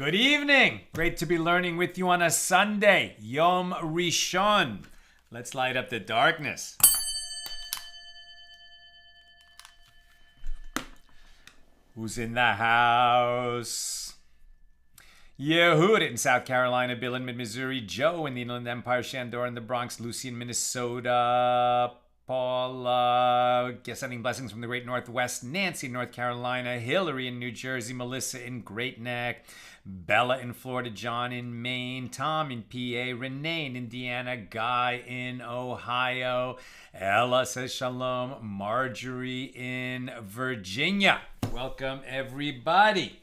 Good evening. Great to be learning with you on a Sunday, Yom Rishon. Let's light up the darkness. Who's in the house? Yehud in South Carolina, Bill in Mid-Missouri, Joe in the Inland Empire, Shandor in the Bronx, Lucy in Minnesota, Paula, sending blessings from the Great Northwest, Nancy in North Carolina, Hillary in New Jersey, Melissa in Great Neck, Bella in Florida, John in Maine, Tom in PA, Renee in Indiana, Guy in Ohio, Ella says shalom, Marjorie in Virginia. Welcome, everybody.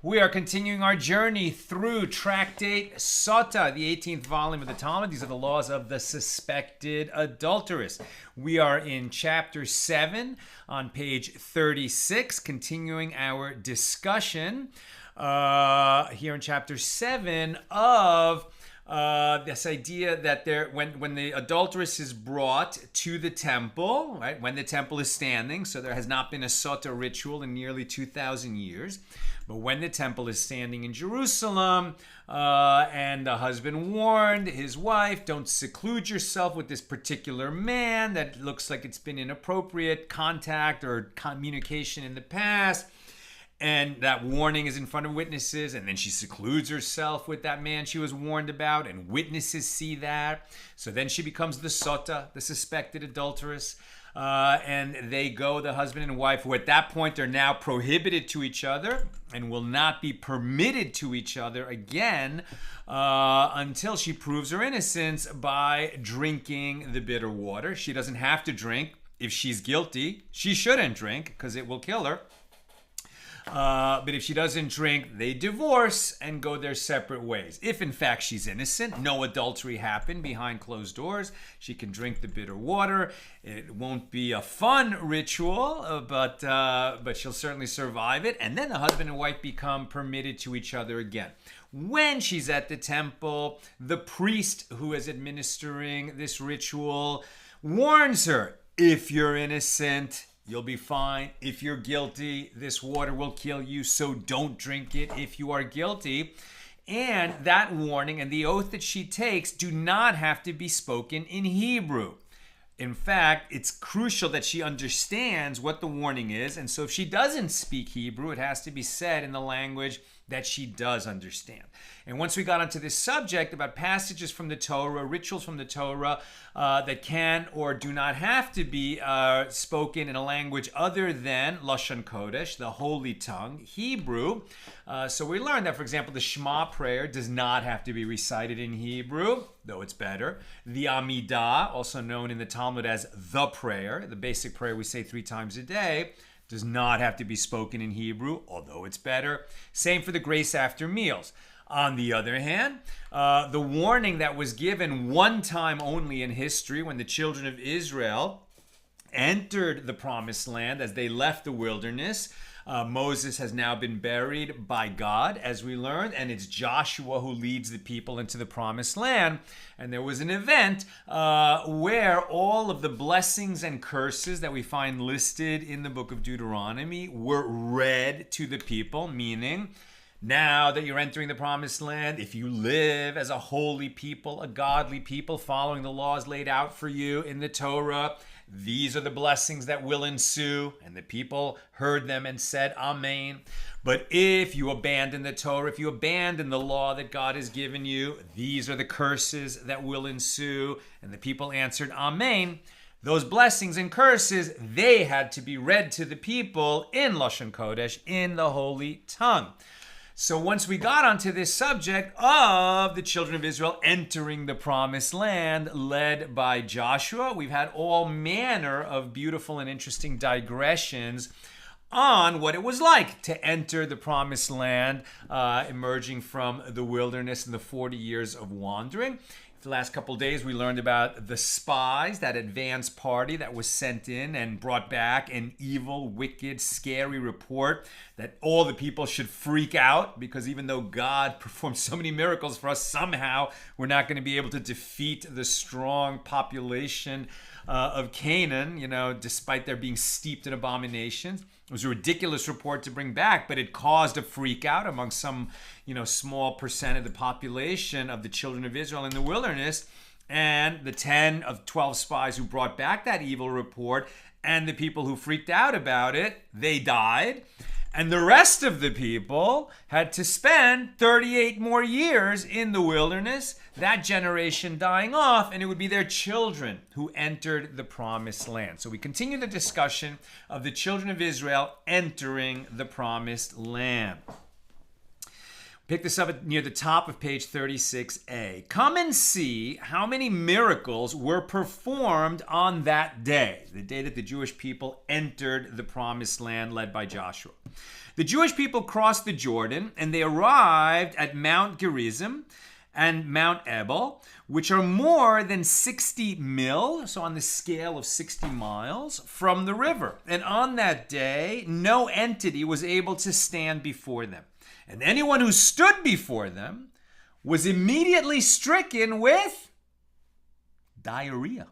We are continuing our journey through Tractate Sotah, the 18th volume of the Talmud. These are the laws of the suspected adulteress. We are in chapter 7 on page 36, continuing our discussion here in chapter 7 of this idea that when the adulteress is brought to the temple, right, when the temple is standing, so there has not been a Sotah ritual in nearly 2,000 years, but when the temple is standing in Jerusalem, and the husband warned his wife, don't seclude yourself with this particular man that looks like it's been inappropriate contact or communication in the past. And that warning is in front of witnesses, and then she secludes herself with that man she was warned about, and witnesses see that. So then she becomes the Sotah, the suspected adulteress. And they go, the husband and wife, who at that point are now prohibited to each other and will not be permitted to each other again until she proves her innocence by drinking the bitter water. She doesn't have to drink. If she's guilty, she shouldn't drink because it will kill her. But if she doesn't drink, they divorce and go their separate ways. If in fact she's innocent, no adultery happened behind closed doors, she can drink the bitter water. It won't be a fun ritual, but she'll certainly survive it. And then the husband and wife become permitted to each other again. When she's at the temple, the priest who is administering this ritual warns her, if you're innocent, you'll be fine. If you're guilty, this water will kill you, so don't drink it if you are guilty. And that warning and the oath that she takes do not have to be spoken in Hebrew. In fact, it's crucial that she understands what the warning is. And so if she doesn't speak Hebrew, it has to be said in the language that she does understand. And once we got onto this subject about passages from the Torah, rituals from the Torah that can or do not have to be spoken in a language other than Lashon Kodesh, the holy tongue, Hebrew. So we learned that, for example, the Shema prayer does not have to be recited in Hebrew, though it's better. The Amidah, also known in the Talmud as the prayer, the basic prayer we say 3 times a day, does not have to be spoken in Hebrew, although it's better. Same for the grace after meals. On the other hand, the warning that was given one time only in history when the children of Israel entered the promised land as they left the wilderness. Moses has now been buried by God, as we learned, and it's Joshua who leads the people into the promised land. And there was an event where all of the blessings and curses that we find listed in the book of Deuteronomy were read to the people, meaning, now that you're entering the promised land, if you live as a holy people, a godly people, following the laws laid out for you in the Torah, these are the blessings that will ensue. And the people heard them and said, Amen. But if you abandon the Torah, if you abandon the law that God has given you, these are the curses that will ensue. And the people answered, Amen. Those blessings and curses, they had to be read to the people in Lashon Kodesh, in the holy tongue. So once we got onto this subject of the children of Israel entering the promised land led by Joshua, we've had all manner of beautiful and interesting digressions on what it was like to enter the promised land, emerging from the wilderness and the 40 years of wandering. The last couple of days, we learned about the spies, that advance party that was sent in and brought back an evil, wicked, scary report that all the people should freak out because even though God performed so many miracles for us, somehow we're not going to be able to defeat the strong population of Canaan, despite their being steeped in abominations. It was a ridiculous report to bring back, but it caused a freak out among some, small percent of the population of the children of Israel in the wilderness. And the 10 of 12 spies who brought back that evil report and the people who freaked out about it, they died. And the rest of the people had to spend 38 more years in the wilderness, that generation dying off, and it would be their children who entered the promised land. So we continue the discussion of the children of Israel entering the promised land. Pick this up near the top of page 36a. Come and see how many miracles were performed on that day, the day that the Jewish people entered the promised land led by Joshua. The Jewish people crossed the Jordan and they arrived at Mt Gerizim and Mount Ebal, which are more than 60 mil, so on the scale of 60 miles, from the river. And on that day, no entity was able to stand before them. And anyone who stood before them was immediately stricken with diarrhea.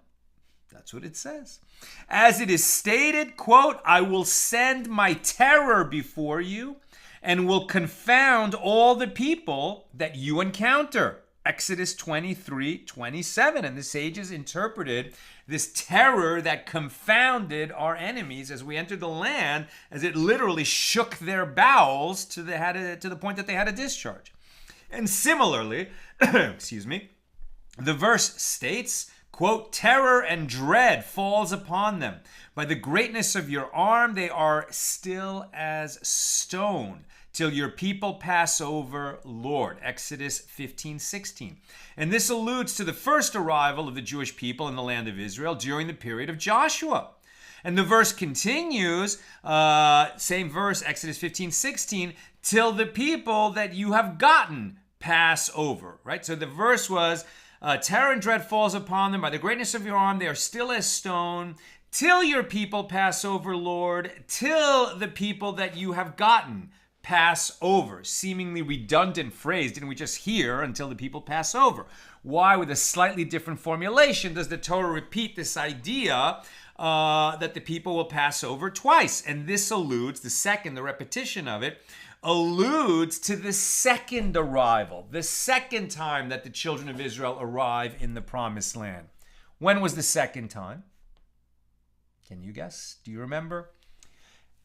That's what it says. As it is stated, quote, I will send my terror before you and will confound all the people that you encounter. Exodus 23:27. And the sages interpreted this terror that confounded our enemies as we entered the land, as it literally shook their bowels to the point that they had a discharge. And similarly, the verse states, quote, terror and dread falls upon them. By the greatness of your arm, they are still as stone, till your people pass over, Lord. Exodus 15:16. And this alludes to the first arrival of the Jewish people in the land of Israel during the period of Joshua. And the verse continues, same verse, Exodus 15:16, till the people that you have gotten pass over, right? So the verse was, terror and dread falls upon them. By the greatness of your arm, they are still as stone, till your people pass over, Lord, till the people that you have gotten pass over. Seemingly redundant phrase. Didn't we just hear until the people pass over? Why, with a slightly different formulation, does the Torah repeat this idea that the people will pass over twice? And this alludes, the repetition of it, alludes to the second arrival, the second time that the children of Israel arrive in the promised land. When was the second time? Can you guess? Do you remember?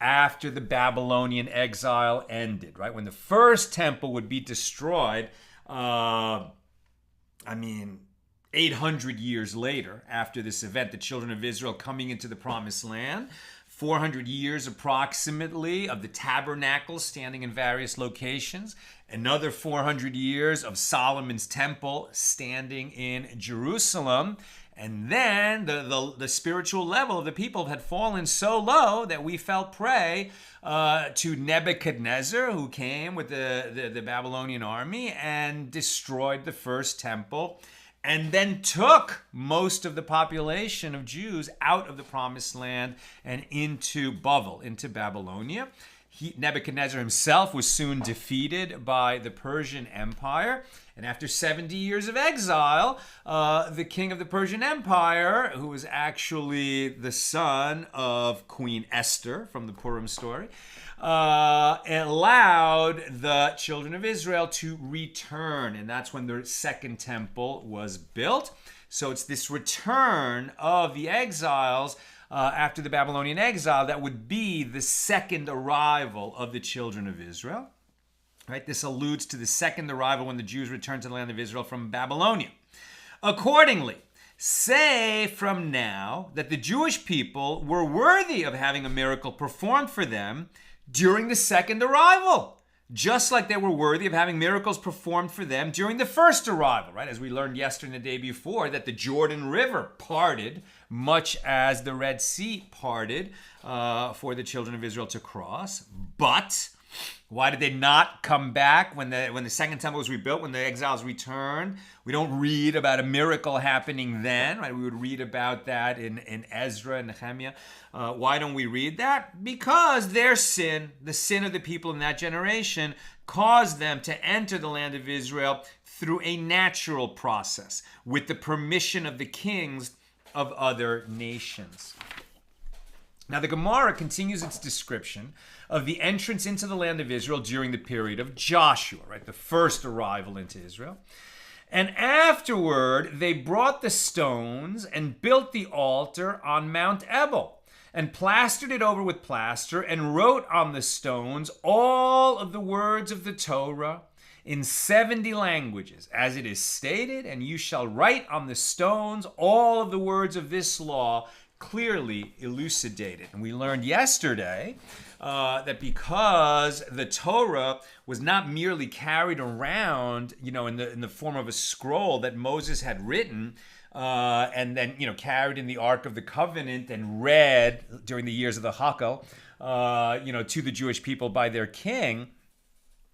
After the Babylonian exile ended, right? When the first temple would be destroyed, 800 years later, after this event, the children of Israel coming into the promised land, 400 years approximately of the tabernacle standing in various locations, another 400 years of Solomon's temple standing in Jerusalem. And then the spiritual level of the people had fallen so low that we fell prey to Nebuchadnezzar, who came with the Babylonian army and destroyed the first temple, and then took most of the population of Jews out of the promised land and into Bavel, into Babylonia. Nebuchadnezzar himself was soon defeated by the Persian Empire. And after 70 years of exile, the king of the Persian Empire, who was actually the son of Queen Esther from the Purim story, allowed the children of Israel to return. And that's when the second temple was built. So it's this return of the exiles after the Babylonian exile that would be the second arrival of the children of Israel. Right? This alludes to the second arrival when the Jews returned to the land of Israel from Babylonia. Accordingly, say from now that the Jewish people were worthy of having a miracle performed for them during the second arrival, just like they were worthy of having miracles performed for them during the first arrival, right? As we learned yesterday and the day before, that the Jordan River parted, much as the Red Sea parted for the children of Israel to cross. But why did they not come back when the second temple was rebuilt, when the exiles returned? We don't read about a miracle happening then, right? We would read about that in Ezra and Nehemiah. Why don't we read that? Because their sin, the sin of the people in that generation, caused them to enter the land of Israel through a natural process with the permission of the kings of other nations. Now, the Gemara continues its description of the entrance into the land of Israel during the period of Joshua, right? The first arrival into Israel. And afterward, they brought the stones and built the altar on Mount Ebal and plastered it over with plaster and wrote on the stones all of the words of the Torah in 70 languages, as it is stated, and you shall write on the stones all of the words of this law, clearly elucidated. And we learned yesterday that because the Torah was not merely carried around, in the form of a scroll that Moses had written, and then, carried in the Ark of the Covenant and read during the years of the Hakel, to the Jewish people by their king,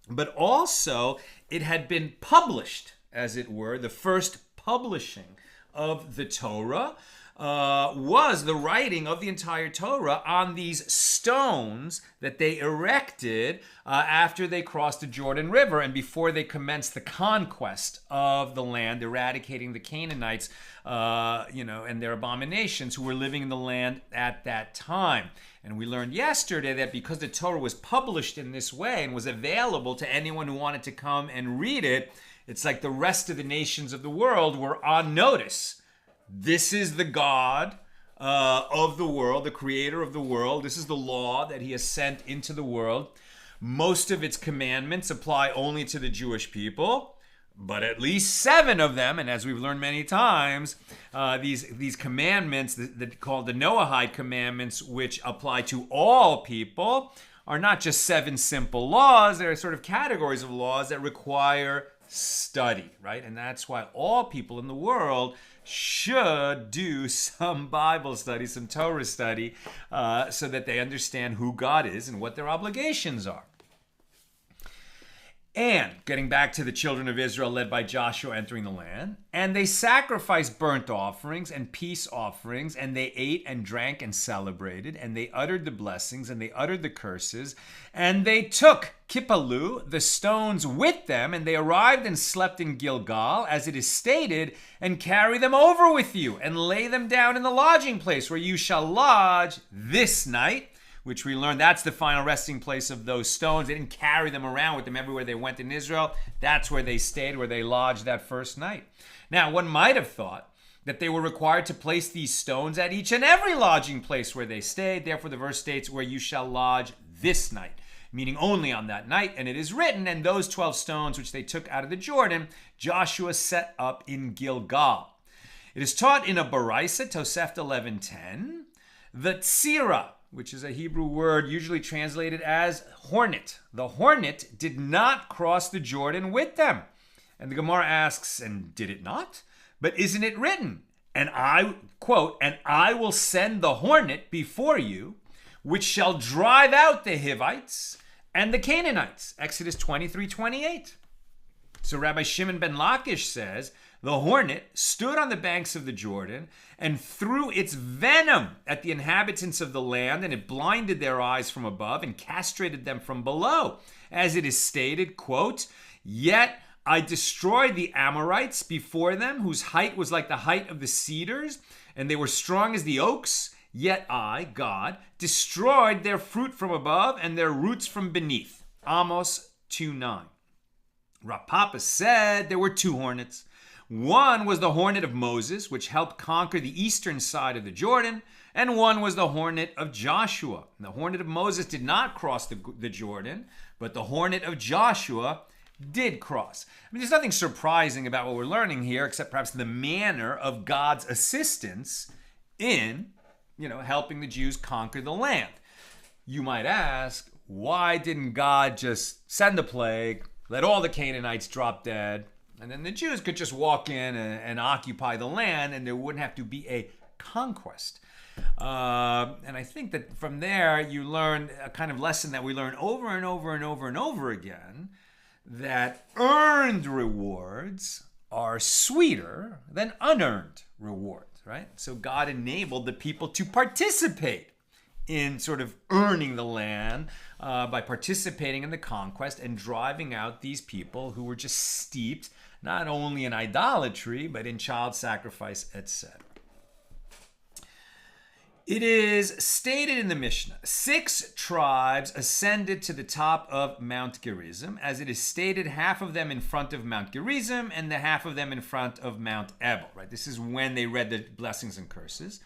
but also it had been published, as it were. The first publishing of the Torah was the writing of the entire Torah on these stones that they erected after they crossed the Jordan River and before they commenced the conquest of the land, eradicating the Canaanites, and their abominations who were living in the land at that time. And we learned yesterday that because the Torah was published in this way and was available to anyone who wanted to come and read it, it's like the rest of the nations of the world were on notice. This is the God of the world, the creator of the world. This is the law that he has sent into the world. Most of its commandments apply only to the Jewish people, but at least 7 of them, and as we've learned many times, these commandments, called the Noahide commandments, which apply to all people, are not just 7 simple laws. They're sort of categories of laws that require study, right? And that's why all people in the world should do some Bible study, some Torah study, so that they understand who God is and what their obligations are. And getting back to the children of Israel led by Joshua entering the land, and they sacrificed burnt offerings and peace offerings, and they ate and drank and celebrated, and they uttered the blessings and they uttered the curses, and they took Kippalu, the stones, with them, and they arrived and slept in Gilgal, as it is stated, and carry them over with you, and lay them down in the lodging place where you shall lodge this night, which we learned that's the final resting place of those stones. They didn't carry them around with them everywhere they went in Israel. That's where they stayed, where they lodged that first night. Now, one might have thought that they were required to place these stones at each and every lodging place where they stayed. Therefore, the verse states, where you shall lodge this night, meaning only on that night. And it is written, and those 12 stones which they took out of the Jordan, Joshua set up in Gilgal. It is taught in a Baraisa, Tosefta 11:10, the tzira, which is a Hebrew word usually translated as hornet. The hornet did not cross the Jordan with them. And the Gemara asks, and did it not? But isn't it written? And I, quote, and I will send the hornet before you, which shall drive out the Hivites and the Canaanites. Exodus 23:28. So Rabbi Shimon ben Lakish says, the hornet stood on the banks of the Jordan and threw its venom at the inhabitants of the land, and it blinded their eyes from above and castrated them from below. As it is stated, quote, yet I destroyed the Amorites before them, whose height was like the height of the cedars, and they were strong as the oaks. Yet I, God, destroyed their fruit from above and their roots from beneath. Amos 2:9. Rav Papa said there were 2 hornets. One was the hornet of Moses, which helped conquer the eastern side of the Jordan, and one was the hornet of Joshua. And the hornet of Moses did not cross the Jordan, but the hornet of Joshua did cross. I mean, there's nothing surprising about what we're learning here, except perhaps the manner of God's assistance in, helping the Jews conquer the land. You might ask, why didn't God just send a plague, let all the Canaanites drop dead, and then the Jews could just walk in and occupy the land, and there wouldn't have to be a conquest? And I think that from there, you learn a kind of lesson that we learn over and over and over and over again, that earned rewards are sweeter than unearned rewards, right? So God enabled the people to participate in sort of earning the land by participating in the conquest and driving out these people who were just steeped not only in idolatry, but in child sacrifice, etc. It is stated in the Mishnah, 6 tribes ascended to the top of Mt Gerizim, as it is stated, half of them in front of Mt Gerizim and the half of them in front of Mount Ebal, right? This is when they read the blessings and curses.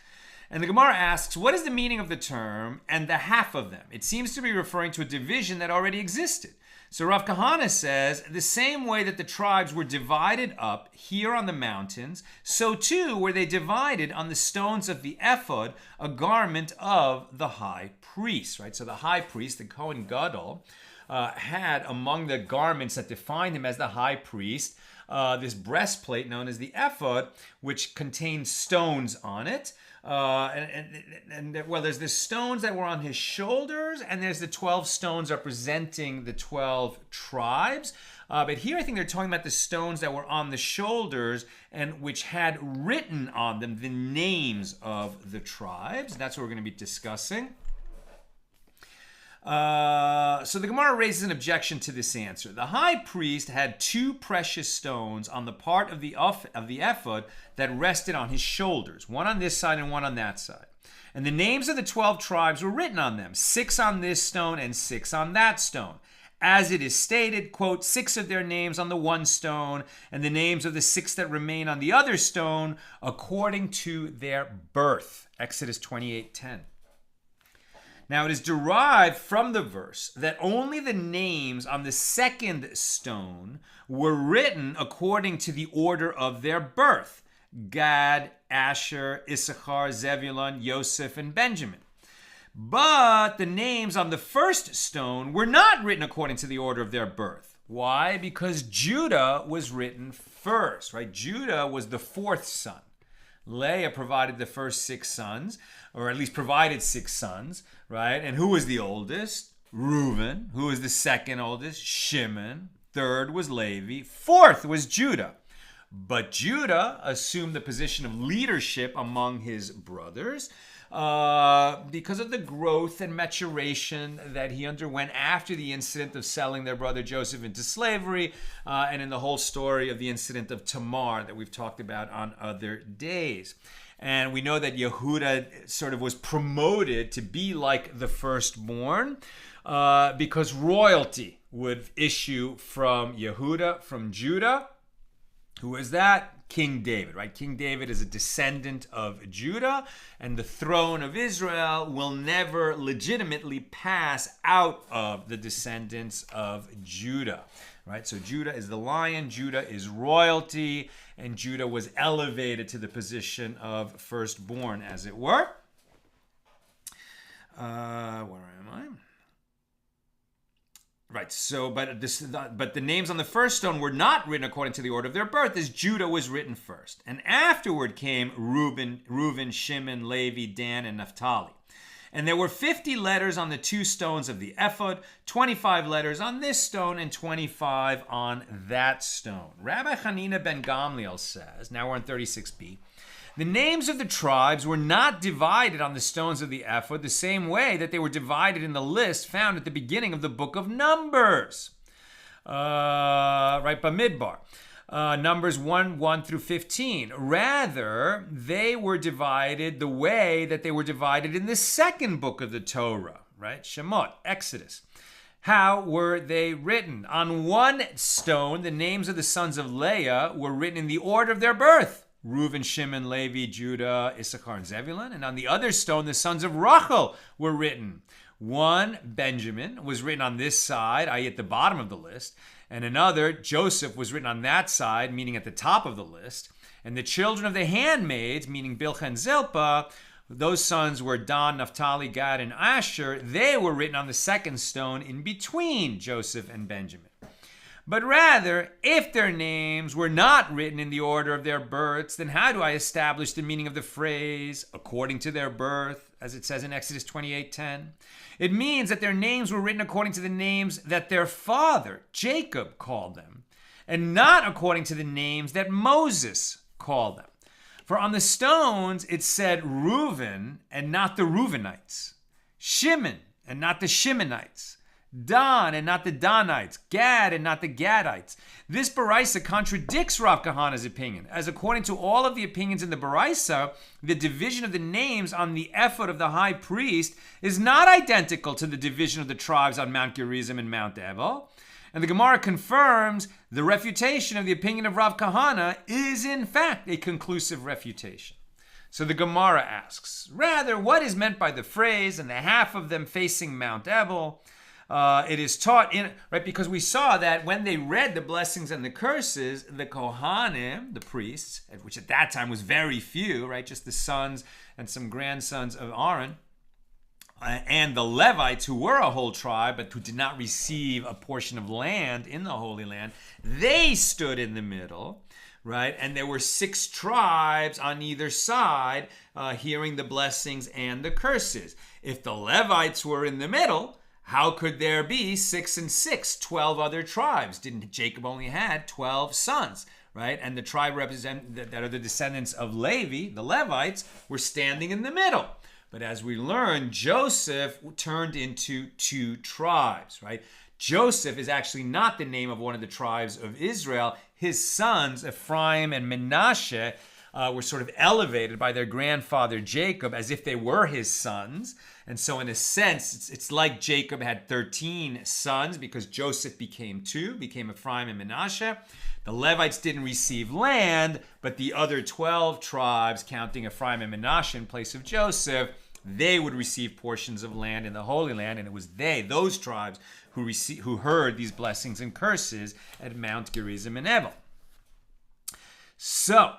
And the Gemara asks, what is the meaning of the term, and the half of them? It seems to be referring to a division that already existed. So Rav Kahana says, the same way that the tribes were divided up here on the mountains, so too were they divided on the stones of the ephod, a garment of the high priest, right? So the high priest, the Kohen Gadol, had among the garments that defined him as the high priest, this breastplate known as the ephod, which contained stones on it. Well, there's the stones that were on his shoulders, and there's the 12 stones representing the 12 tribes. But here I think they're talking about the stones that were on the shoulders and which had written on them the names of the tribes. That's what we're going to be discussing. So the Gemara raises an objection to this answer. The high priest had 2 precious stones on the part of the ephod that rested on his shoulders, one on this side and one on that side. And the names of the 12 tribes were written on them, 6 on this stone and 6 on that stone. As it is stated, quote, 6 of their names on the one stone, and the names of the 6 that remain on the other stone, according to their birth. Exodus 28:10. Now, it is derived from the verse that only the names on the second stone were written according to the order of their birth: Gad, Asher, Issachar, Zebulun, Yosef, and Benjamin. But the names on the first stone were not written according to the order of their birth. Why? Because Judah was written first, right? Judah was the 4th son. Leah provided the first 6 sons, or at least provided 6 sons, right? And who was the oldest? Reuben. Who was the second oldest? Shimon. 3rd was Levi. 4th was Judah. But Judah assumed the position of leadership among his brothers because of the growth and maturation that he underwent after the incident of selling their brother Joseph into slavery, and in the whole story of the incident of Tamar that we've talked about on other days. And we know that Yehuda sort of was promoted to be like the firstborn because royalty would issue from Yehuda, from Judah. Who is that? King David, right? King David is a descendant of Judah, and the throne of Israel will never legitimately pass out of the descendants of Judah, right? So Judah is the lion, Judah is royalty, and Judah was elevated to the position of firstborn, as it were. Where am I? Right, so, but the names on the first stone were not written according to the order of their birth, as Judah was written first. And afterward came Reuben, Shimon, Levi, Dan, and Naphtali. And there were 50 letters on the 2 stones of the ephod, 25 letters on this stone, and 25 on that stone. Rabbi Hanina ben Gamliel says, now we're on 36b, the names of the tribes were not divided on the stones of the ephod the same way that they were divided in the list found at the beginning of the book of Numbers. Right, Bamidbar. Numbers 1 through 15. Rather, they were divided the way that they were divided in the second book of the Torah, right? Shemot, Exodus. How were they written? On one stone, the names of the sons of Leah were written in the order of their birth: Reuben, Shimon, Levi, Judah, Issachar, and Zebulun. And on the other stone, the sons of Rachel were written. One, Benjamin, was written on this side, i.e. at the bottom of the list. And another, Joseph, was written on that side, meaning at the top of the list. And the children of the handmaids, meaning Bilhah and Zilpah, those sons were Dan, Naphtali, Gad, and Asher. They were written on the second stone in between Joseph and Benjamin. But rather, if their names were not written in the order of their births, then how do I establish the meaning of the phrase, according to their birth, as it says in Exodus 28:10? It means that their names were written according to the names that their father, Jacob, called them, and not according to the names that Moses called them. For on the stones it said Reuben and not the Reubenites, Shimon and not the Shimonites, Dan and not the Danites, Gad and not the Gadites. This Baraisa contradicts Rav Kahana's opinion, as according to all of the opinions in the Baraisa, the division of the names on the ephod of the high priest is not identical to the division of the tribes on Mt Gerizim and Mount Ebal. And the Gemara confirms the refutation of the opinion of Rav Kahana is in fact a conclusive refutation. So the Gemara asks, rather, what is meant by the phrase, and the half of them facing Mount Ebal? It is taught in, right, because we saw that when they read the blessings and the curses, the Kohanim, the priests, which at that time was very few, right, just the sons and some grandsons of Aaron, and the Levites, who were a whole tribe, but who did not receive a portion of land in the Holy Land, they stood in the middle, right? And there were 6 tribes on either side hearing the blessings and the curses. If the Levites were in the middle, how could there be 6 and 6, 12 other tribes? Didn't Jacob only had 12 sons, right? And the tribe that are the descendants of Levi, the Levites, were standing in the middle. But as we learn, Joseph turned into 2 tribes, right? Joseph is actually not the name of one of the tribes of Israel. His sons, Ephraim and Manasseh, were sort of elevated by their grandfather Jacob as if they were his sons. And so in a sense, it's like Jacob had 13 sons because Joseph became 2, became Ephraim and Manasseh. The Levites didn't receive land, but the other 12 tribes, counting Ephraim and Manasseh in place of Joseph, they would receive portions of land in the Holy Land, and it was those tribes, who heard these blessings and curses at Mount Gerizim and Ebal. So,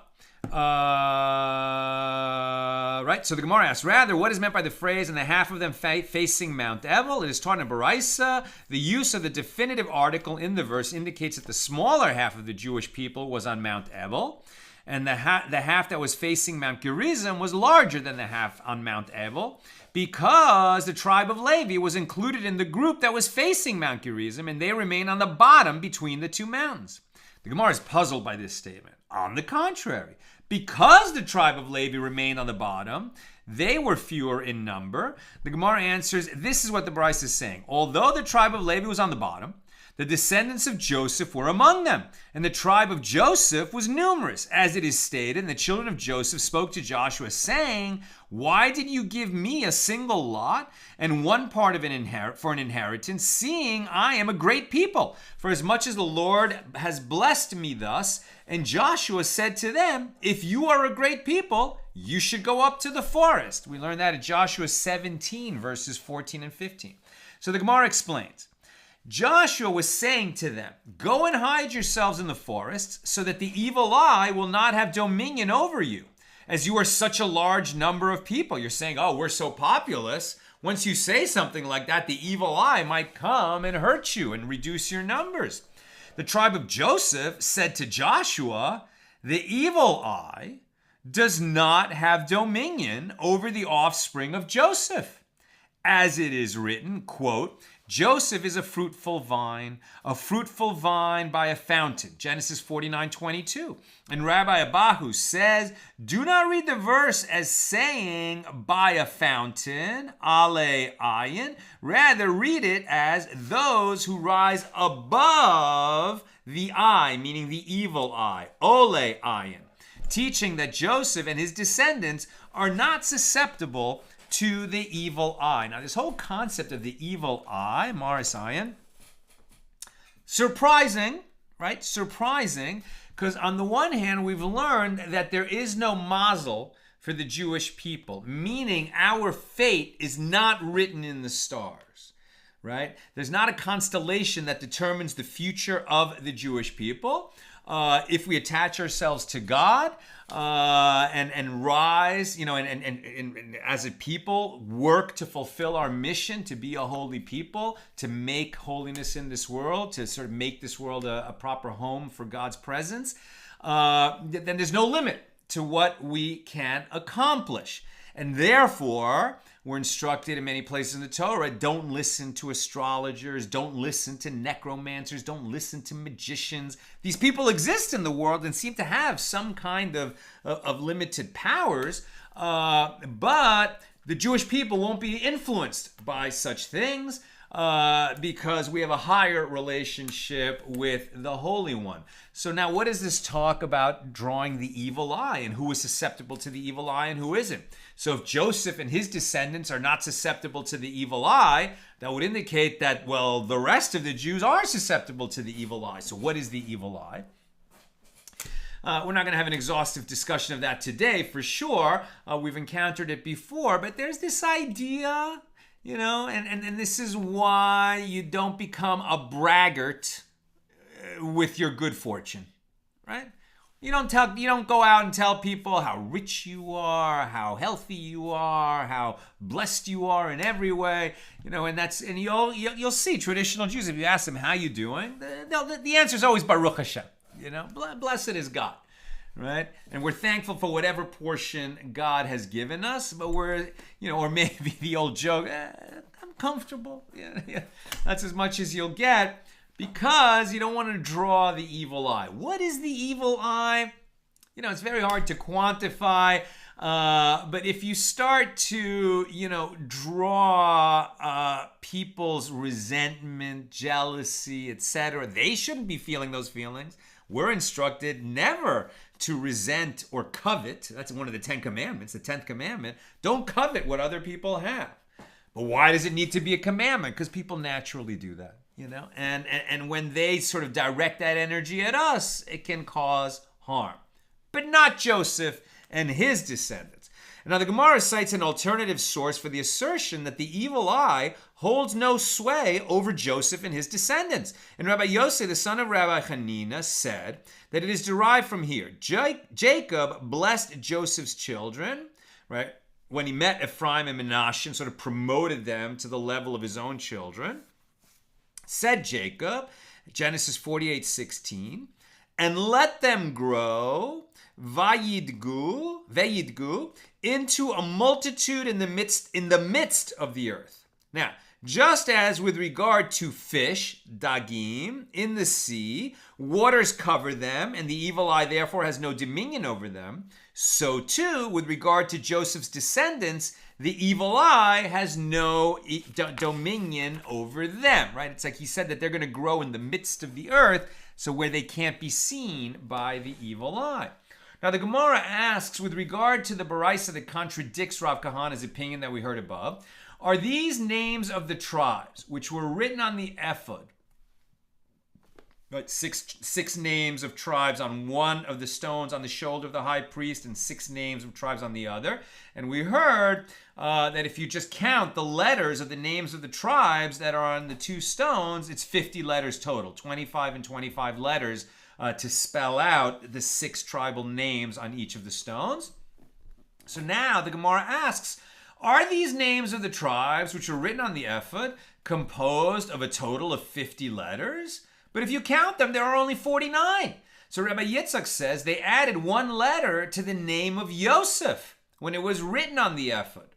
right, so the Gemara asks, rather, what is meant by the phrase, and the half of them facing Mount Ebal? It is taught in Baraisa. The use of the definitive article in the verse indicates that the smaller half of the Jewish people was on Mount Ebal, and the half that was facing Mount Gerizim was larger than the half on Mount Ebal, because the tribe of Levi was included in the group that was facing Mount Gerizim, and they remain on the bottom between the 2 mountains. The Gemara is puzzled by this statement. On the contrary, because the tribe of Levi remained on the bottom, they were fewer in number. The Gemara answers, this is what the Bryce is saying. Although the tribe of Levi was on the bottom, the descendants of Joseph were among them, and the tribe of Joseph was numerous. As it is stated, and the children of Joseph spoke to Joshua, saying, why did you give me a single lot and one part of for an inheritance, seeing I am a great people? For as much as the Lord has blessed me thus. And Joshua said to them, if you are a great people, you should go up to the forest. We learn that in Joshua 17, verses 14 and 15. So the Gemara explains, Joshua was saying to them, go and hide yourselves in the forests so that the evil eye will not have dominion over you, as you are such a large number of people. You're saying, oh, we're so populous. Once you say something like that, the evil eye might come and hurt you and reduce your numbers. The tribe of Joseph said to Joshua, the evil eye does not have dominion over the offspring of Joseph. As it is written, quote, Joseph is a fruitful vine by a fountain. Genesis 49:22. And Rabbi Abahu says, do not read the verse as saying by a fountain, ale ayin. Rather read it as those who rise above the eye, meaning the evil eye, ole ayin. Teaching that Joseph and his descendants are not susceptible to the evil eye. Now, this whole concept of the evil eye, Maris Ayin, surprising, right? Surprising, because on the one hand, we've learned that there is no mazel for the Jewish people, meaning our fate is not written in the stars, right? There's not a constellation that determines the future of the Jewish people. If we attach ourselves to God and rise, and as a people work to fulfill our mission to be a holy people, to make holiness in this world, to sort of make this world a proper home for God's presence, then there's no limit to what we can accomplish. And therefore, we're instructed in many places in the Torah, don't listen to astrologers, don't listen to necromancers, don't listen to magicians. These people exist in the world and seem to have some kind of limited powers, but the Jewish people won't be influenced by such things. because we have a higher relationship with the Holy One. So now what does this talk about drawing the evil eye and who is susceptible to the evil eye and who isn't? So if Joseph and his descendants are not susceptible to the evil eye, that would indicate that, well, the rest of the Jews are susceptible to the evil eye. So what is the evil eye? We're not going to have an exhaustive discussion of that today, for sure. We've encountered it before, but there's this idea, and this is why you don't become a braggart with your good fortune, right? You don't go out and tell people how rich you are, how healthy you are, how blessed you are in every way, and you'll see traditional Jews, if you ask them how you doing, the answer is always Baruch Hashem. Blessed is God, right? And we're thankful for whatever portion God has given us, but we're, or maybe the old joke, I'm comfortable. Yeah. That's as much as you'll get, because you don't want to draw the evil eye. What is the evil eye? It's very hard to quantify, but if you start to, draw people's resentment, jealousy, etc., they shouldn't be feeling those feelings. We're instructed never to resent or covet. That's one of the 10 commandments, the 10th commandment. Don't covet what other people have. But why does it need to be a commandment? Because people naturally do that, and when they sort of direct that energy at us, it can cause harm. But not Joseph and his descendants. Now, the Gemara cites an alternative source for the assertion that the evil eye holds no sway over Joseph and his descendants. And Rabbi Yosef, the son of Rabbi Hanina, said that it is derived from here. Jacob blessed Joseph's children, right, when he met Ephraim and Menashe and sort of promoted them to the level of his own children. Said Jacob, Genesis 48:16, and let them grow, vayidgu, into a multitude in the midst of the earth. Now, just as with regard to fish, dagim, in the sea, waters cover them, and the evil eye therefore has no dominion over them, so too, with regard to Joseph's descendants, the evil eye has no dominion over them, right? It's like he said that they're going to grow in the midst of the earth, so where they can't be seen by the evil eye. Now, the Gemara asks, with regard to the Baraisa that contradicts Rav Kahana's opinion that we heard above, are these names of the tribes, which were written on the ephod, right? Six names of tribes on one of the stones on the shoulder of the high priest, and 6 names of tribes on the other. And we heard that if you just count the letters of the names of the tribes that are on the 2 stones, it's 50 letters total, 25 and 25 letters to spell out the 6 tribal names on each of the stones. So now the Gemara asks, are these names of the tribes which are written on the ephod composed of a total of 50 letters? But if you count them, there are only 49. So Rabbi Yitzchak says they added 1 letter to the name of Yosef when it was written on the ephod.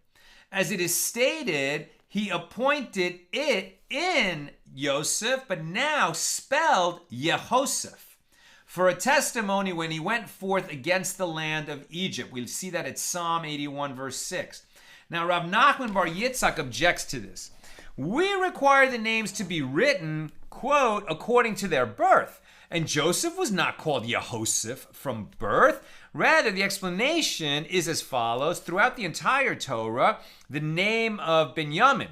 As it is stated, he appointed it in Yosef, but now spelled Yehoseph, for a testimony when he went forth against the land of Egypt. We'll see that at Psalm 81, verse 6. Now, Rav Nachman bar Yitzchak objects to this. We require the names to be written, quote, according to their birth. And Joseph was not called Yehoseph from birth. Rather, the explanation is as follows. Throughout the entire Torah, the name of Benjamin,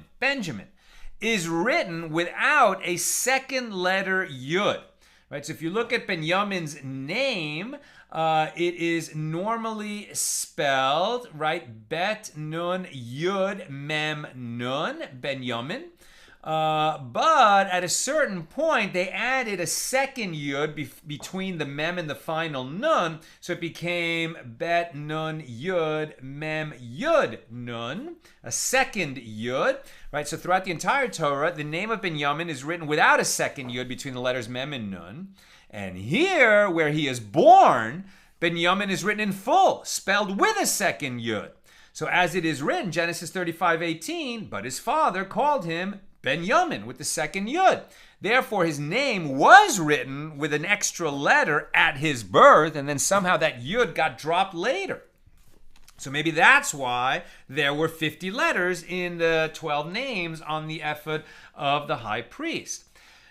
is written without a second letter Yud. Right, so if you look at Benjamin's name, it is normally spelled, right, Bet Nun Yud Mem Nun, Benjamin. But at a certain point, they added a second Yud between the Mem and the final Nun, so it became Bet Nun Yud Mem Yud Nun, a second Yud, right? So throughout the entire Torah, the name of Benjamin is written without a second Yud between the letters Mem and Nun. And here, where he is born, Benjamin is written in full, spelled with a second Yud. So as it is written, Genesis 35:18, but his father called him Benjamin with the second Yud. Therefore, his name was written with an extra letter at his birth, and then somehow that Yud got dropped later. So maybe that's why there were 50 letters in the 12 names on the ephod of the high priest.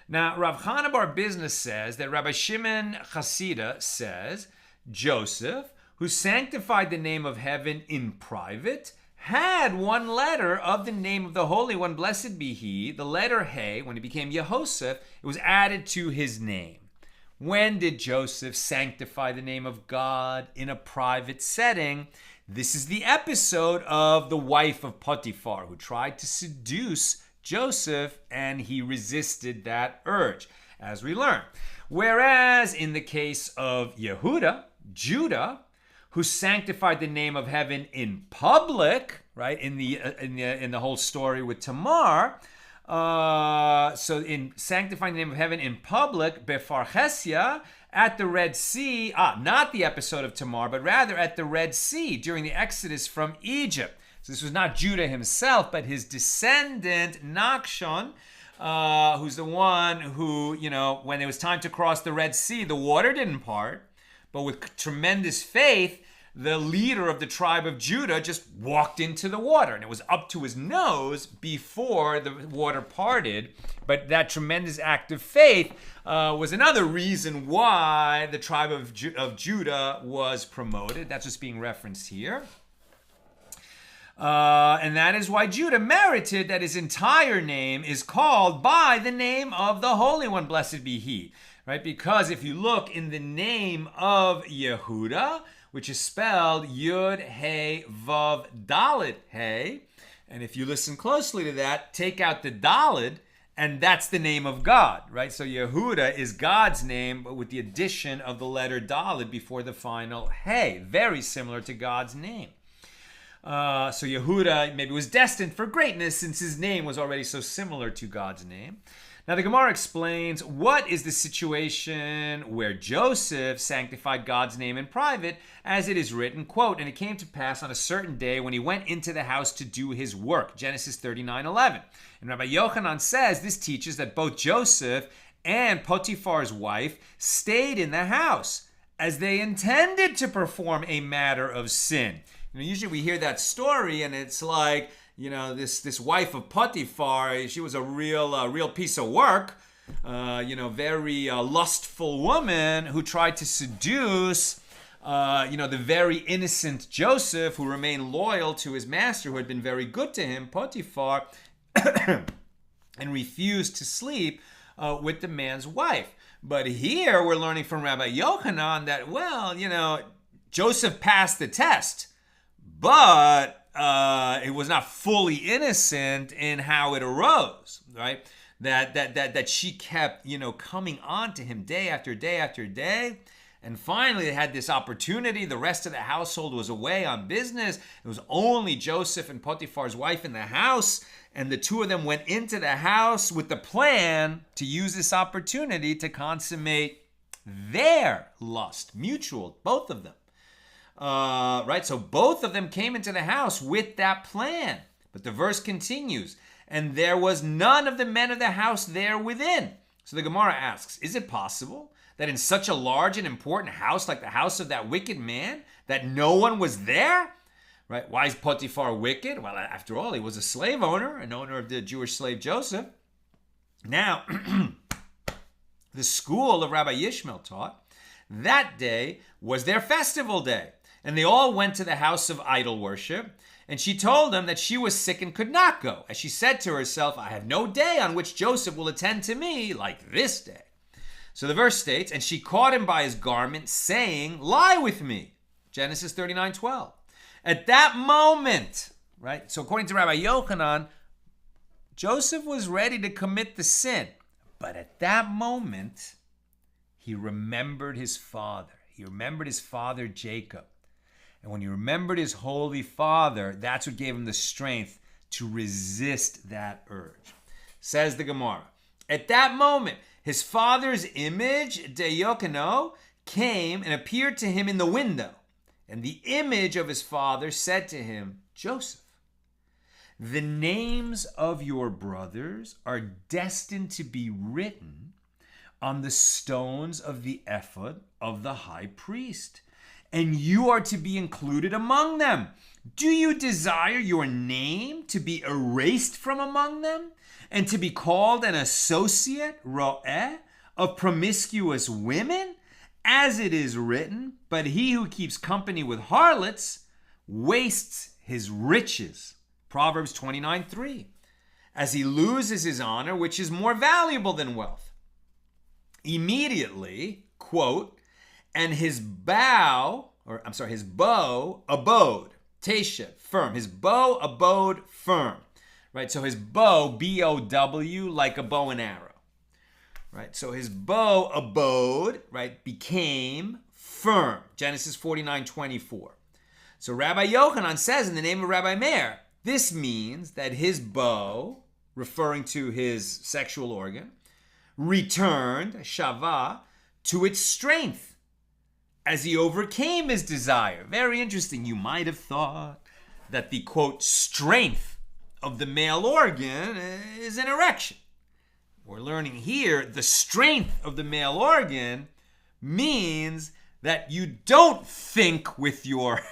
Now, Rav Chana bar Bizna says that Rabbi Shimon Chasida says, Joseph, who sanctified the name of heaven in private, had one letter of the name of the Holy One, blessed be he, the letter He. When he became Yehoseph, it was added to his name. When did Joseph sanctify the name of God in a private setting? This is the episode of the wife of Potiphar, who tried to seduce Joseph, and he resisted that urge, as we learn. Whereas in the case of Yehuda, Judah, who sanctified the name of heaven in public, right, in the whole story with Tamar. So in sanctifying the name of heaven in public, Befarchesia, at the Red Sea, not the episode of Tamar, but rather at the Red Sea during the Exodus from Egypt. So this was not Judah himself, but his descendant, Nachshon, who's the one who, when it was time to cross the Red Sea, the water didn't part, but with tremendous faith, the leader of the tribe of Judah just walked into the water, and it was up to his nose before the water parted. But that tremendous act of faith was another reason why the tribe of Judah was promoted. That's what's being referenced here. And that is why Judah merited that his entire name is called by the name of the Holy One, blessed be he. Right? Because if you look in the name of Yehuda, which is spelled Yud, He, Vav, Dalet, He, and if you listen closely to that, take out the Dalet, and that's the name of God, right? So Yehuda is God's name, but with the addition of the letter Dalet before the final He, very similar to God's name. So Yehuda maybe was destined for greatness since his name was already so similar to God's name. Now the Gemara explains what is the situation where Joseph sanctified God's name in private, as it is written, quote, and it came to pass on a certain day when he went into the house to do his work, Genesis 39:11. And Rabbi Yochanan says this teaches that both Joseph and Potiphar's wife stayed in the house as they intended to perform a matter of sin. Usually we hear that story and it's like, this wife of Potiphar, she was a real piece of work, very lustful woman who tried to seduce, the very innocent Joseph, who remained loyal to his master, who had been very good to him, Potiphar, and refused to sleep with the man's wife. But here we're learning from Rabbi Yochanan that, Joseph passed the test, but it was not fully innocent in how it arose, right? That she kept, coming on to him day after day after day. And finally, they had this opportunity. The rest of the household was away on business. It was only Joseph and Potiphar's wife in the house. And the two of them went into the house with the plan to use this opportunity to consummate their lust, mutual, both of them. Right, so both of them came into the house with that plan. But the verse continues, and there was none of the men of the house there within. So the Gemara asks, is it possible that in such a large and important house like the house of that wicked man, that no one was there? Right? Why is Potiphar wicked? Well, after all, he was a slave owner, an owner of the Jewish slave Joseph. Now, the school of Rabbi Yishmael taught that day was their festival day. And they all went to the house of idol worship. And she told them that she was sick and could not go. As she said to herself, I have no day on which Joseph will attend to me like this day. So the verse states, and she caught him by his garment, saying, lie with me. Genesis 39:12. At that moment, right? So according to Rabbi Yochanan, Joseph was ready to commit the sin. But at that moment, he remembered his father. He remembered his father Jacob. And when he remembered his holy father, that's what gave him the strength to resist that urge. Says the Gemara, at that moment, his father's image, Deyokano, came and appeared to him in the window. And the image of his father said to him, Joseph, the names of your brothers are destined to be written on the stones of the ephod of the high priest. and you are to be included among them. Do you desire your name to be erased from among them, and to be called an associate, ro'eh, of promiscuous women? As it is written, but he who keeps company with harlots wastes his riches. Proverbs 29:3. As he loses his honor, which is more valuable than wealth. Immediately, quote, and his bow abode, teshev, firm. His bow abode firm, right? So his bow, B-O-W, like a bow and arrow, right? So his bow abode, right, became firm. Genesis 49:24. So Rabbi Yochanan says in the name of Rabbi Meir, this means that his bow, referring to his sexual organ, returned, shavah, to its strength as he overcame his desire. Very interesting. You might have thought that the, quote, strength of the male organ is an erection. We're learning here the strength of the male organ means that you don't think with your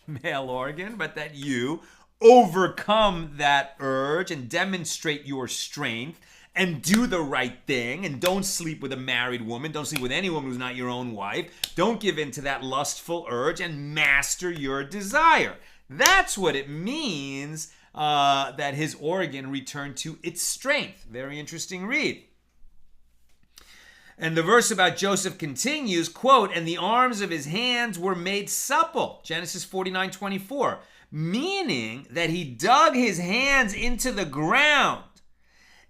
male organ, but that you overcome that urge and demonstrate your strength and do the right thing, and don't sleep with a married woman. Don't sleep with any woman who's not your own wife. Don't give in to that lustful urge, and master your desire. That's what it means that his organ returned to its strength. Very interesting read. And the verse about Joseph continues, quote, and the arms of his hands were made supple. Genesis 49:24. Meaning that he dug his hands into the ground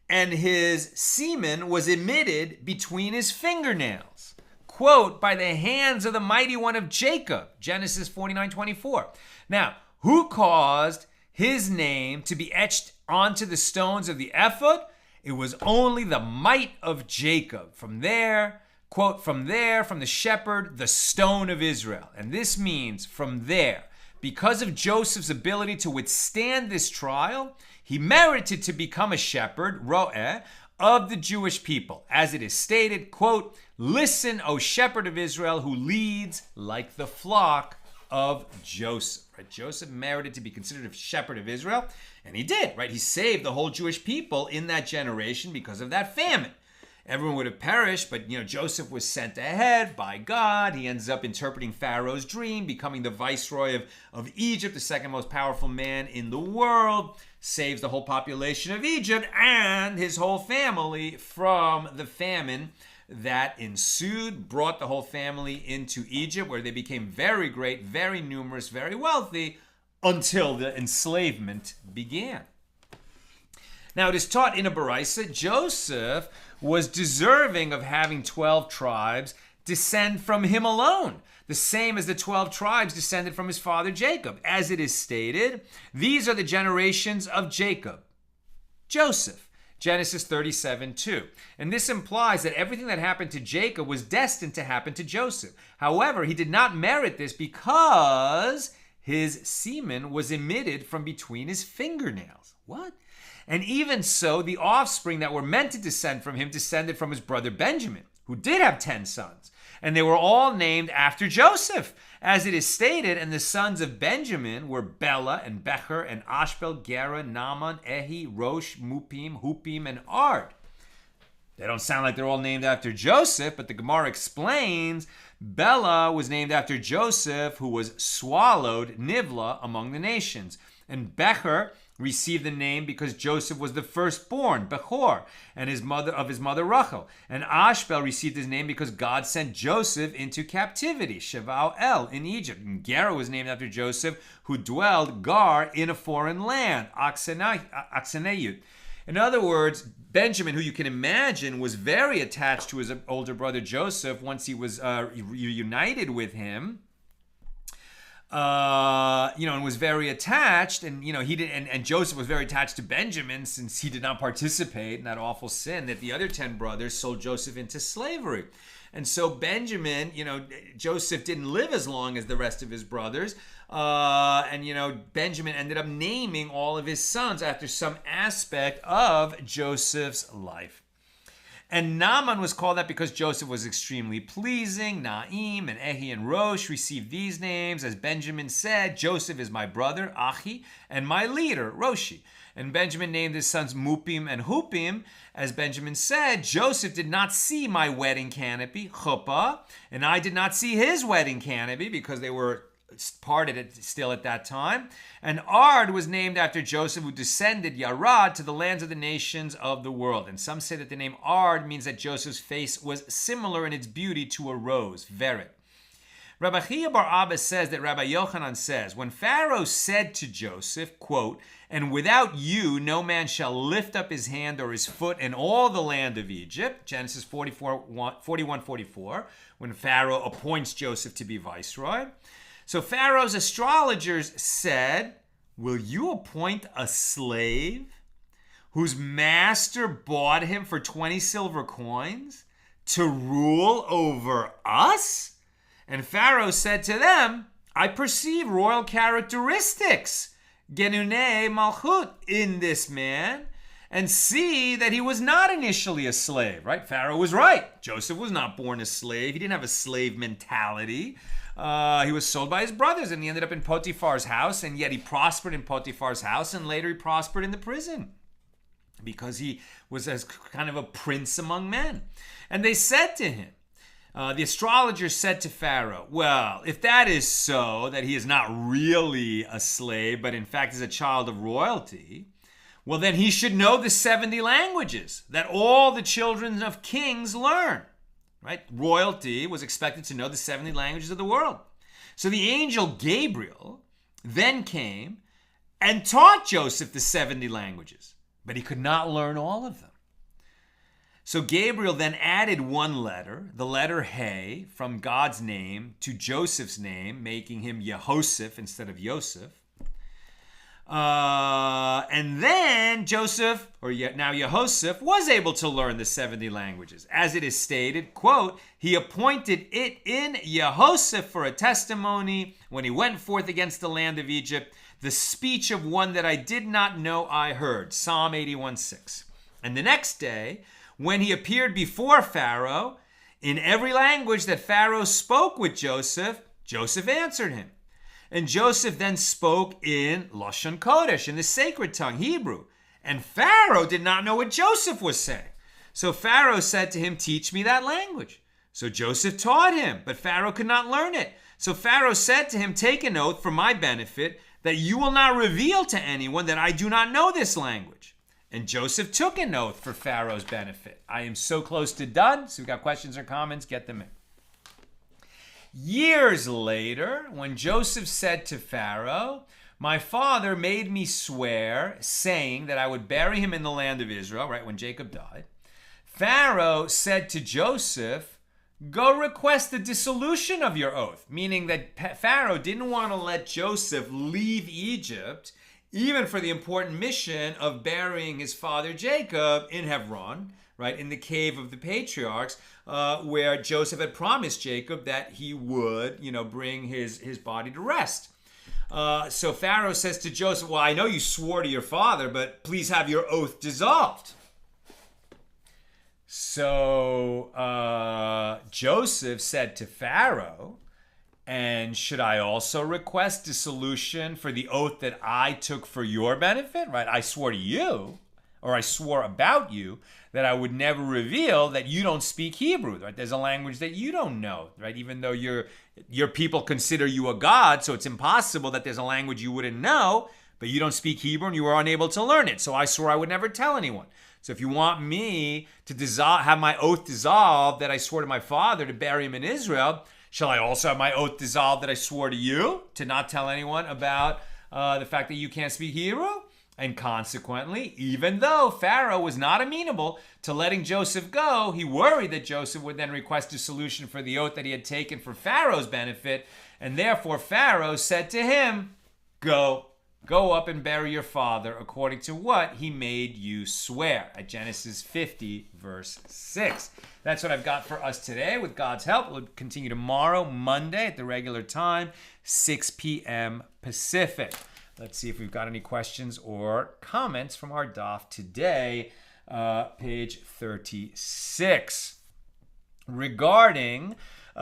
and his semen was emitted between his fingernails. Quote, by the hands of the mighty one of Jacob. Genesis 49:24. Now, who caused his name to be etched onto the stones of the ephod? It was only the might of Jacob. From there, quote, from the shepherd, the stone of Israel. And this means from there, because of Joseph's ability to withstand this trial, he merited to become a shepherd, ro'eh, of the Jewish people. As it is stated, quote, listen, O shepherd of Israel, who leads like the flock of Joseph. Right? Joseph merited to be considered a shepherd of Israel, and he did, right? He saved the whole Jewish people in that generation because of that famine. Everyone would have perished, but Joseph was sent ahead by God. He ends up interpreting Pharaoh's dream, becoming the viceroy of Egypt, the second most powerful man in the world, saves the whole population of Egypt and his whole family from the famine that ensued, brought the whole family into Egypt, where they became very great, very numerous, very wealthy, until the enslavement began. Now, it is taught in a Baraisa, Joseph was deserving of having 12 tribes descend from him alone, the same as the 12 tribes descended from his father Jacob. As it is stated, these are the generations of Jacob, Joseph, Genesis 37:2. And this implies that everything that happened to Jacob was destined to happen to Joseph. However, he did not merit this because his semen was emitted from between his fingernails. What? And even so, the offspring that were meant to descend from him descended from his brother Benjamin, who did have 10 sons. And they were all named after Joseph. As it is stated, and the sons of Benjamin were Bela and Becher and Ashbel, Gera, Naaman, Ehi, Rosh, Mupim, Hupim, and Ard. They don't sound like they're all named after Joseph, but the Gemara explains Bela was named after Joseph, who was swallowed, Nivla, among the nations. And Becher received the name because Joseph was the firstborn, Bechor, and his mother Rachel. And Ashbel received his name because God sent Joseph into captivity, Shevau El, in Egypt. And Gera was named after Joseph, who dwelled Gar in a foreign land, Aksenayut. In other words, Benjamin, who you can imagine was very attached to his older brother Joseph once he was reunited with him, and was very attached, and he did, and Joseph was very attached to Benjamin since he did not participate in that awful sin that the other 10 brothers sold Joseph into slavery. And so Benjamin, Joseph didn't live as long as the rest of his brothers, and Benjamin ended up naming all of his sons after some aspect of Joseph's life. And Naaman was called that because Joseph was extremely pleasing. Naim and Ehi and Rosh received these names. As Benjamin said, Joseph is my brother, Achi, and my leader, Roshi. And Benjamin named his sons Mupim and Hupim. As Benjamin said, Joseph did not see my wedding canopy, chuppah, and I did not see his wedding canopy because they were parted still at that time. And Ard was named after Joseph, who descended Yarad to the lands of the nations of the world. And some say that the name Ard means that Joseph's face was similar in its beauty to a rose, Veret. Rabbi Chia bar Abba says that Rabbi Yochanan says, when Pharaoh said to Joseph, quote, and without you no man shall lift up his hand or his foot in all the land of Egypt, Genesis 41:44, when Pharaoh appoints Joseph to be viceroy. So Pharaoh's astrologers said, will you appoint a slave whose master bought him for 20 silver coins to rule over us? And Pharaoh said to them, I perceive royal characteristics, genune malchut, in this man, and see that he was not initially a slave, right? Pharaoh was right. Joseph was not born a slave. He didn't have a slave mentality. He was sold by his brothers, and he ended up in Potiphar's house, and yet he prospered in Potiphar's house, and later he prospered in the prison because he was as kind of a prince among men. And they said to him, the astrologers said to Pharaoh, well, if that is so, that he is not really a slave, but in fact is a child of royalty, well, then he should know the 70 languages that all the children of kings learn. Right? Royalty was expected to know the 70 languages of the world. So the angel Gabriel then came and taught Joseph the 70 languages, but he could not learn all of them. So Gabriel then added one letter, the letter He, from God's name to Joseph's name, making him Yehoseph instead of Yosef. And then Joseph, or now Yehoseph, was able to learn the 70 languages. As it is stated, quote, he appointed it in Yehoseph for a testimony when he went forth against the land of Egypt, the speech of one that I did not know I heard. Psalm 81:6. And the next day, when he appeared before Pharaoh, in every language that Pharaoh spoke with Joseph, Joseph answered him. And Joseph then spoke in Lashon Kodesh, in the sacred tongue, Hebrew. And Pharaoh did not know what Joseph was saying. So Pharaoh said to him, teach me that language. So Joseph taught him, but Pharaoh could not learn it. So Pharaoh said to him, take an oath for my benefit that you will not reveal to anyone that I do not know this language. And Joseph took an oath for Pharaoh's benefit. I am so close to done. So if you've got questions or comments, get them in. Years later, when Joseph said to Pharaoh, my father made me swear, saying that I would bury him in the land of Israel, right when Jacob died, Pharaoh said to Joseph, go request the dissolution of your oath, meaning that Pharaoh didn't want to let Joseph leave Egypt, even for the important mission of burying his father Jacob in Hebron, right, in the cave of the patriarchs, where Joseph had promised Jacob that he would, bring his body to rest. So Pharaoh says to Joseph, well, I know you swore to your father, but please have your oath dissolved. So Joseph said to Pharaoh, and should I also request dissolution for the oath that I took for your benefit? Right? I swore to you, or I swore about you, that I would never reveal that you don't speak Hebrew. Right? There's a language that you don't know, right? Even though your people consider you a god, so it's impossible that there's a language you wouldn't know, but you don't speak Hebrew and you were unable to learn it. So I swore I would never tell anyone. So if you want me to have my oath dissolved that I swore to my father to bury him in Israel, shall I also have my oath dissolved that I swore to you to not tell anyone about the fact that you can't speak Hebrew? And consequently, even though Pharaoh was not amenable to letting Joseph go, he worried that Joseph would then request dissolution for the oath that he had taken for Pharaoh's benefit. And therefore Pharaoh said to him, go up and bury your father according to what he made you swear. At Genesis 50, verse 6. That's what I've got for us today. With God's help, we'll continue tomorrow, Monday, at the regular time, 6 p.m. Pacific. Let's see if we've got any questions or comments from our daf today. page 36. Regarding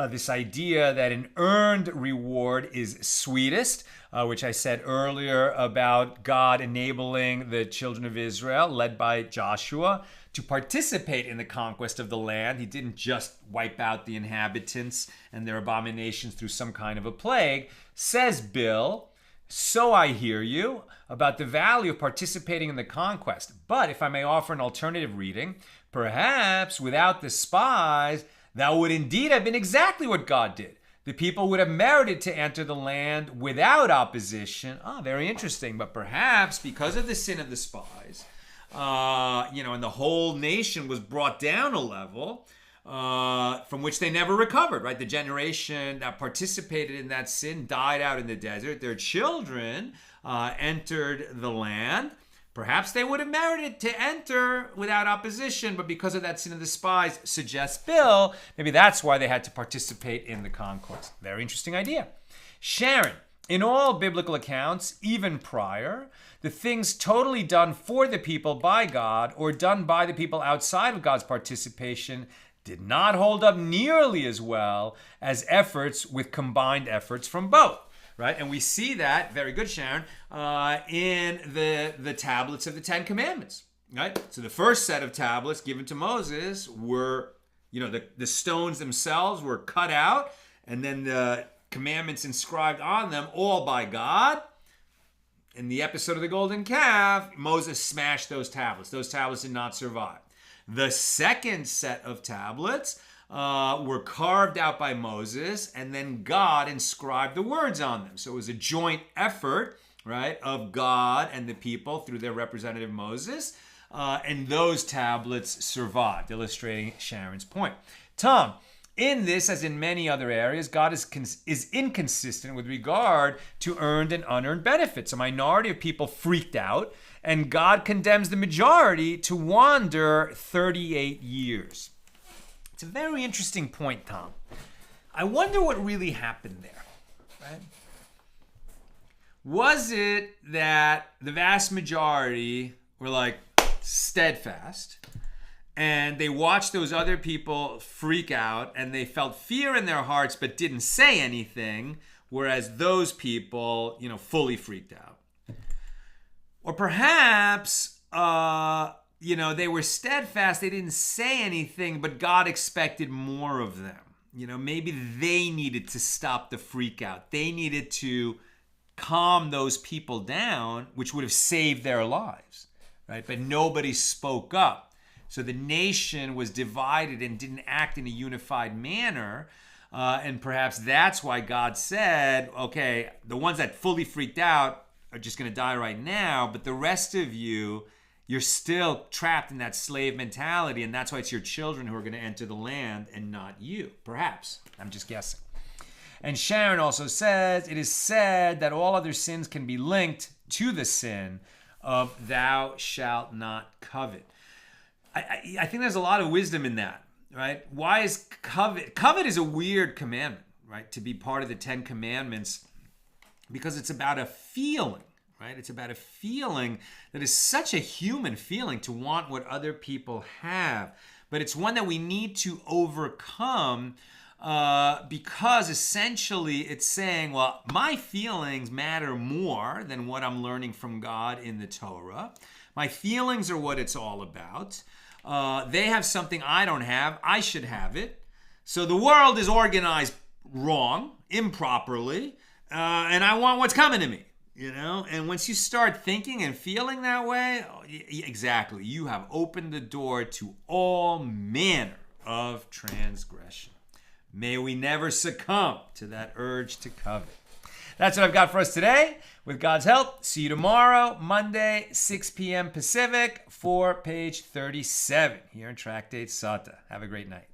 this idea that an earned reward is sweetest, which I said earlier about God enabling the children of Israel, led by Joshua, to participate in the conquest of the land. He didn't just wipe out the inhabitants and their abominations through some kind of a plague. Says Bill, so I hear you about the value of participating in the conquest. But if I may offer an alternative reading, perhaps without the spies, that would indeed have been exactly what God did. The people would have merited to enter the land without opposition. Very interesting. But perhaps because of the sin of the spies, and the whole nation was brought down a level from which they never recovered, right? The generation that participated in that sin died out in the desert. Their children entered the land. Perhaps they would have merited to enter without opposition, but because of that sin of the spies, suggests Bill, maybe that's why they had to participate in the conquest. Very interesting idea. Sharon, in all biblical accounts, even prior, the things totally done for the people by God or done by the people outside of God's participation did not hold up nearly as well as efforts with combined efforts from both. Right? And we see that, very good, Sharon, in the tablets of the Ten Commandments. Right? So the first set of tablets given to Moses were, the stones themselves were cut out, and then the commandments inscribed on them, all by God. In the episode of the golden calf, Moses smashed those tablets. Those tablets did not survive. The second set of tablets were carved out by Moses, and then God inscribed the words on them. So it was a joint effort, right, of God and the people through their representative Moses, and those tablets survived, illustrating Sharon's point. Tom, in this, as in many other areas, God is inconsistent with regard to earned and unearned benefits. A minority of people freaked out, and God condemns the majority to wander 38 years. It's a very interesting point, Tom. I wonder what really happened there, right? Was it that the vast majority were steadfast, and they watched those other people freak out, and they felt fear in their hearts but didn't say anything, whereas those people, fully freaked out? Or perhaps, they were steadfast, they didn't say anything, but God expected more of them. Maybe they needed to stop the freak out. They needed to calm those people down, which would have saved their lives, right? But nobody spoke up. So the nation was divided and didn't act in a unified manner. And perhaps that's why God said, okay, the ones that fully freaked out are just going to die right now, but the rest of you, you're still trapped in that slave mentality, and that's why it's your children who are going to enter the land and not you. Perhaps. I'm just guessing. And Sharon also says, it is said that all other sins can be linked to the sin of thou shalt not covet. I think there's a lot of wisdom in that, right? Why is covet? Covet is a weird commandment, right? To be part of the Ten Commandments, because it's about a feeling, right? It's about a feeling that is such a human feeling to want what other people have. But it's one that we need to overcome because essentially it's saying, well, my feelings matter more than what I'm learning from God in the Torah. My feelings are what it's all about. They have something I don't have. I should have it. So the world is organized wrong, improperly, and I want what's coming to me. And once you start thinking and feeling that way, exactly, you have opened the door to all manner of transgression. May we never succumb to that urge to covet. That's what I've got for us today. With God's help, see you tomorrow, Monday, 6 p.m. Pacific, for page 37 here in Tractate Sotah. Have a great night.